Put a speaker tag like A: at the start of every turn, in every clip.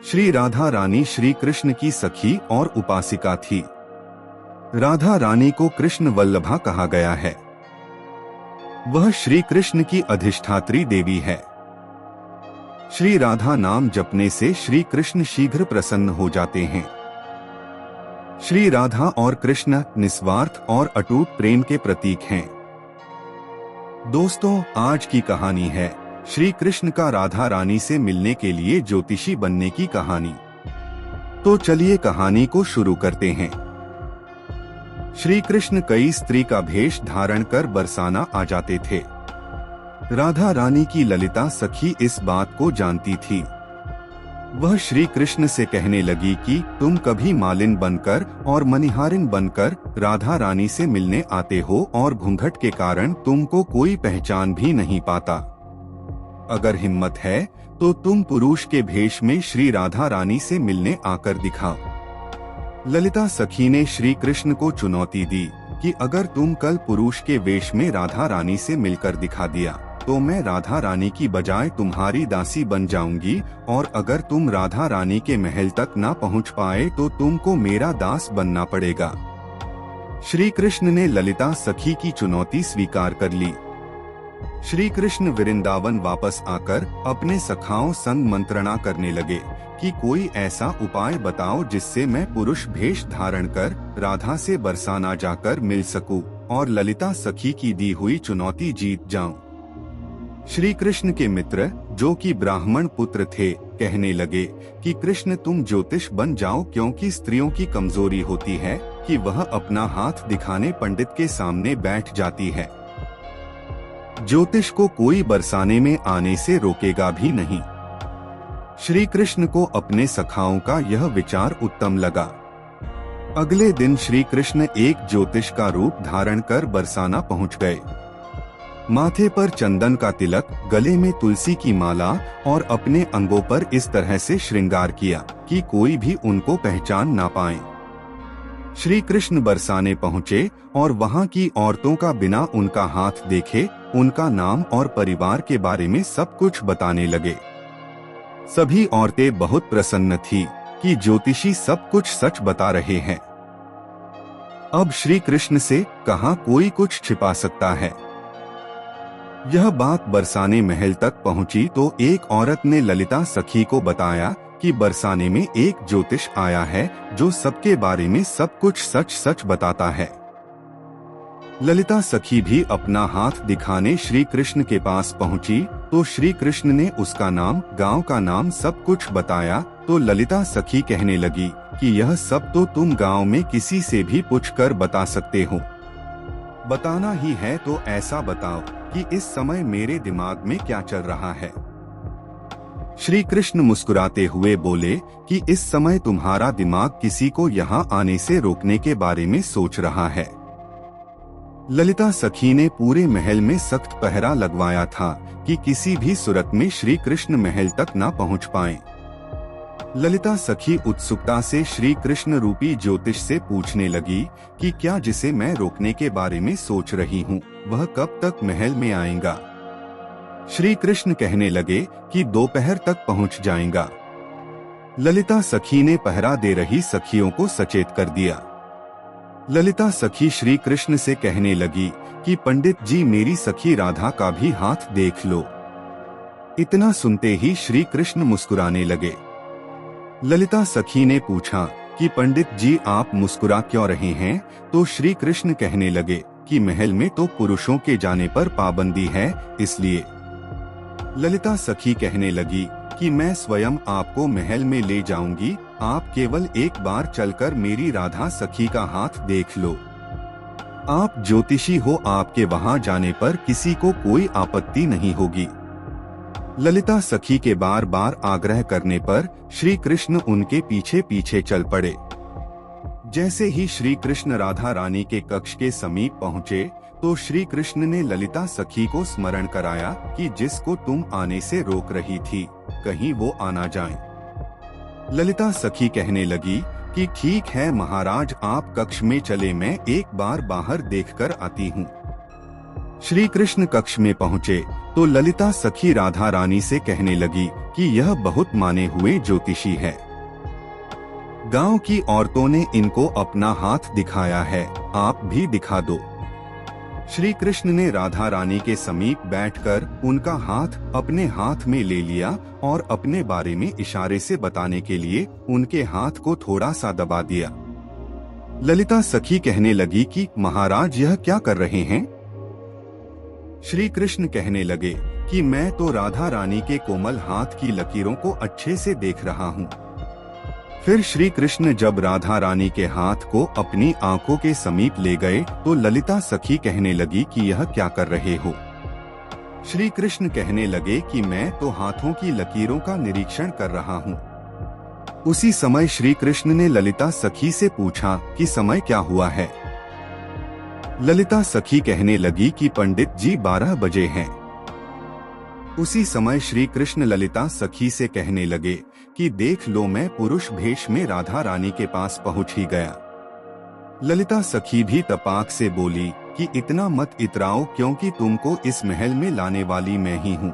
A: श्री राधा रानी श्री कृष्ण की सखी और उपासिका थी। राधा रानी को कृष्ण वल्लभा कहा गया है। वह श्री कृष्ण की अधिष्ठात्री देवी है। श्री राधा नाम जपने से श्री कृष्ण शीघ्र प्रसन्न हो जाते हैं। श्री राधा और कृष्ण निस्वार्थ और अटूट प्रेम के प्रतीक हैं। दोस्तों, आज की कहानी है श्री कृष्ण का राधा रानी से मिलने के लिए ज्योतिषी बनने की कहानी। तो चलिए कहानी को शुरू करते हैं। श्री कृष्ण कई स्त्री का भेष धारण कर बरसाना आ जाते थे। राधा रानी की ललिता सखी इस बात को जानती थी। वह श्री कृष्ण से कहने लगी कि तुम कभी मालिन बनकर और मनिहारिन बनकर राधा रानी से मिलने आते हो और घूंघट के कारण तुमको कोई पहचान भी नहीं पाता। अगर हिम्मत है तो तुम पुरुष के भेष में श्री राधा रानी से मिलने आकर दिखाओ। ललिता सखी ने श्री कृष्ण को चुनौती दी कि अगर तुम कल पुरुष के वेश में राधा रानी से मिलकर दिखा दिया तो मैं राधा रानी की बजाय तुम्हारी दासी बन जाऊंगी, और अगर तुम राधा रानी के महल तक ना पहुंच पाए तो तुमको मेरा दास बनना पड़ेगा। श्री कृष्ण ने ललिता सखी की चुनौती स्वीकार कर ली। श्री कृष्ण वृंदावन वापस आकर अपने सखाओं संग मंत्रणा करने लगे कि कोई ऐसा उपाय बताओ जिससे मैं पुरुष भेष धारण कर राधा से बरसाना जाकर मिल सकूं और ललिता सखी की दी हुई चुनौती जीत जाऊं। श्री कृष्ण के मित्र, जो कि ब्राह्मण पुत्र थे, कहने लगे कि कृष्ण तुम ज्योतिष बन जाओ, क्योंकि स्त्रियों की कमजोरी होती है कि वह अपना हाथ दिखाने पंडित के सामने बैठ जाती है। ज्योतिष को कोई बरसाने में आने से रोकेगा भी नहीं। श्री कृष्ण को अपने सखाओं का यह विचार उत्तम लगा। अगले दिन श्री कृष्ण एक ज्योतिष का रूप धारण कर बरसाना पहुंच गए। माथे पर चंदन का तिलक, गले में तुलसी की माला और अपने अंगों पर इस तरह से श्रृंगार किया कि कोई भी उनको पहचान ना पाए। श्री कृष्ण बरसाने पहुँचे और वहाँ की औरतों का बिना उनका हाथ देखे उनका नाम और परिवार के बारे में सब कुछ बताने लगे। सभी औरतें बहुत प्रसन्न थी कि ज्योतिषी सब कुछ सच बता रहे हैं। अब श्री कृष्ण से कहाँ कोई कुछ छिपा सकता है। यह बात बरसाने महल तक पहुंची तो एक औरत ने ललिता सखी को बताया कि बरसाने में एक ज्योतिष आया है जो सबके बारे में सब कुछ सच सच बताता है। ललिता सखी भी अपना हाथ दिखाने श्री कृष्ण के पास पहुंची तो श्री कृष्ण ने उसका नाम, गांव का नाम सब कुछ बताया। तो ललिता सखी कहने लगी कि यह सब तो तुम गांव में किसी से भी पूछकर बता सकते हो। बताना ही है तो ऐसा बताओ कि इस समय मेरे दिमाग में क्या चल रहा है। श्री कृष्ण मुस्कुराते हुए बोले कि इस समय तुम्हारा दिमाग किसी को यहाँ आने से रोकने के बारे में सोच रहा है। ललिता सखी ने पूरे महल में सख्त पहरा लगवाया था कि किसी भी सूरत में श्री कृष्ण महल तक न पहुँच पाए। ललिता सखी उत्सुकता से श्री कृष्ण रूपी ज्योतिष से पूछने लगी कि क्या जिसे मैं रोकने के बारे में सोच रही हूँ वह कब तक महल में आएगा। श्री कृष्ण कहने लगे कि दोपहर तक पहुँच जाएगा। ललिता सखी ने पहरा दे रही सखियों को सचेत कर दिया। ललिता सखी श्री कृष्ण से कहने लगी कि पंडित जी, मेरी सखी राधा का भी हाथ देख लो। इतना सुनते ही श्री कृष्ण मुस्कुराने लगे। ललिता सखी ने पूछा कि पंडित जी आप मुस्कुरा क्यों रहे हैं। तो श्री कृष्ण कहने लगे कि महल में तो पुरुषों के जाने पर पाबंदी है, इसलिए। ललिता सखी कहने लगी कि मैं स्वयं आपको महल में ले जाऊंगी, आप केवल एक बार चलकर मेरी राधा सखी का हाथ देख लो। आप ज्योतिषी हो, आपके वहां जाने पर किसी को कोई आपत्ति नहीं होगी। ललिता सखी के बार बार आग्रह करने पर श्री कृष्ण उनके पीछे पीछे चल पड़े। जैसे ही श्री कृष्ण राधा रानी के कक्ष के समीप पहुँचे तो श्री कृष्ण ने ललिता सखी को स्मरण कराया कि जिसको तुम आने से रोक रही थी कहीं वो आना जाए। ललिता सखी कहने लगी कि ठीक है महाराज, आप कक्ष में चले, मैं एक बार बाहर देखकर आती हूँ। श्री कृष्ण कक्ष में पहुँचे तो ललिता सखी राधा रानी से कहने लगी कि यह बहुत माने हुए ज्योतिषी है। गांव की औरतों ने इनको अपना हाथ दिखाया है, आप भी दिखा दो। श्री कृष्ण ने राधा रानी के समीप बैठकर उनका हाथ अपने हाथ में ले लिया और अपने बारे में इशारे से बताने के लिए उनके हाथ को थोड़ा सा दबा दिया। ललिता सखी कहने लगी कि महाराज यह क्या कर रहे हैं? श्री कृष्ण कहने लगे कि मैं तो राधा रानी के कोमल हाथ की लकीरों को अच्छे से देख रहा हूँ। फिर श्री कृष्ण जब राधा रानी के हाथ को अपनी आंखों के समीप ले गए तो ललिता सखी कहने लगी कि यह क्या कर रहे हो? श्री कृष्ण कहने लगे कि मैं तो हाथों की लकीरों का निरीक्षण कर रहा हूँ। उसी समय श्री कृष्ण ने ललिता सखी से पूछा कि समय क्या हुआ है? ललिता सखी कहने लगी कि पंडित जी 12 बजे हैं। उसी समय श्री कृष्ण ललिता सखी से कहने लगे कि देख लो, मैं पुरुष भेष में राधा रानी के पास पहुंच ही गया। ललिता सखी भी तपाक से बोली कि इतना मत इतराओ, क्योंकि तुमको इस महल में लाने वाली मैं ही हूँ।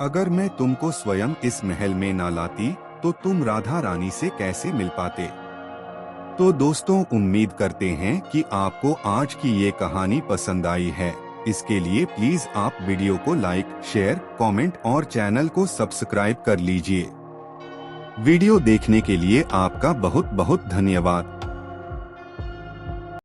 A: अगर मैं तुमको स्वयं इस महल में ना लाती तो तुम राधा रानी से कैसे मिल पाते? तो दोस्तों, उम्मीद करते हैं कि आपको आज की ये कहानी पसंद आई है। इसके लिए प्लीज आप वीडियो को लाइक, शेयर, कमेंट और चैनल को सब्सक्राइब कर लीजिए। वीडियो देखने के लिए आपका बहुत बहुत धन्यवाद।